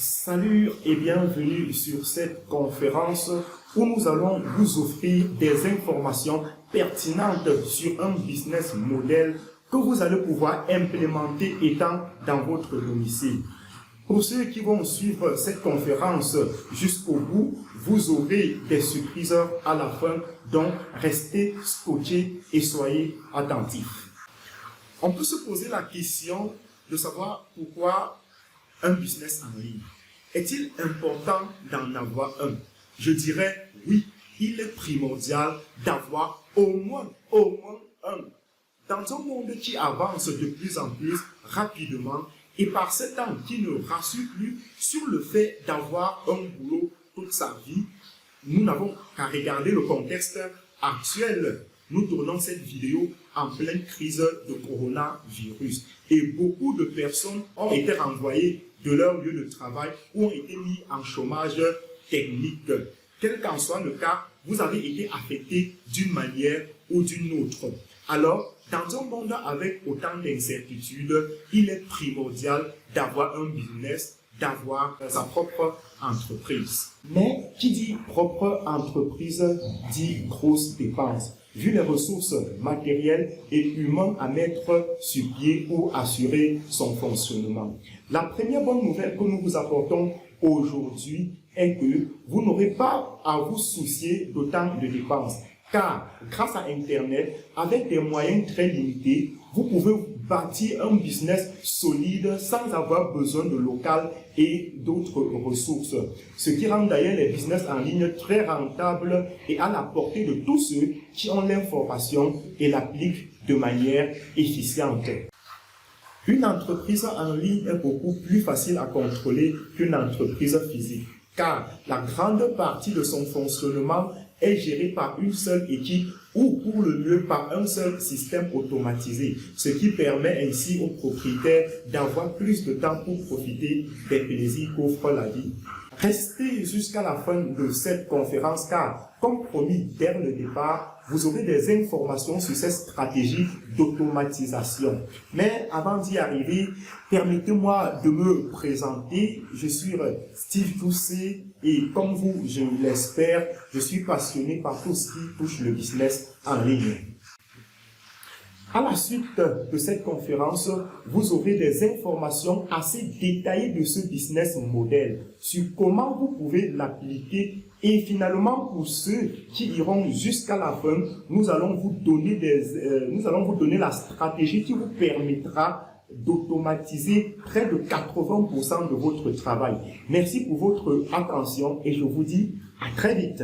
Salut et bienvenue sur cette conférence où nous allons vous offrir des informations pertinentes sur un business model que vous allez pouvoir implémenter étant dans votre domicile. Pour ceux qui vont suivre cette conférence jusqu'au bout, vous aurez des surprises à la fin, donc restez scotchés et soyez attentifs. On peut se poser la question de savoir pourquoi un business en ligne. Est-il important d'en avoir un? Je dirais oui, il est primordial d'avoir au moins un. Dans un monde qui avance de plus en plus rapidement et par ce temps qui ne rassure plus sur le fait d'avoir un boulot toute sa vie, nous n'avons qu'à regarder le contexte actuel. Nous tournons cette vidéo en pleine crise de coronavirus et beaucoup de personnes ont été renvoyées de leur lieu de travail ou ont été mis en chômage technique. Quel qu'en soit le cas, vous avez été affecté d'une manière ou d'une autre. Alors, dans un monde avec autant d'incertitudes, il est primordial d'avoir un business, d'avoir sa propre entreprise. Mais qui dit propre entreprise dit grosses dépenses, vu les ressources matérielles et humaines à mettre sur pied pour assurer son fonctionnement. La première bonne nouvelle que nous vous apportons aujourd'hui est que vous n'aurez pas à vous soucier d'autant de dépenses. Car grâce à Internet, avec des moyens très limités, vous pouvez bâtir un business solide sans avoir besoin de local et d'autres ressources. Ce qui rend d'ailleurs les business en ligne très rentables et à la portée de tous ceux qui ont l'information et l'appliquent de manière efficiente. Une entreprise en ligne est beaucoup plus facile à contrôler qu'une entreprise physique, car la grande partie de son fonctionnement est géré par une seule équipe ou pour le mieux par un seul système automatisé, ce qui permet ainsi aux propriétaires d'avoir plus de temps pour profiter des plaisirs qu'offre la vie. Restez jusqu'à la fin de cette conférence car, comme promis dès le départ, vous aurez des informations sur cette stratégie d'automatisation. Mais avant d'y arriver, permettez-moi de me présenter. Je suis Steve Toussé et comme vous, je l'espère, je suis passionné par tout ce qui touche le business en ligne. À la suite de cette conférence, vous aurez des informations assez détaillées de ce business model, sur comment vous pouvez l'appliquer et finalement pour ceux qui iront jusqu'à la fin, nous allons vous donner la stratégie qui vous permettra d'automatiser près de 80% de votre travail. Merci pour votre attention et je vous dis à très vite.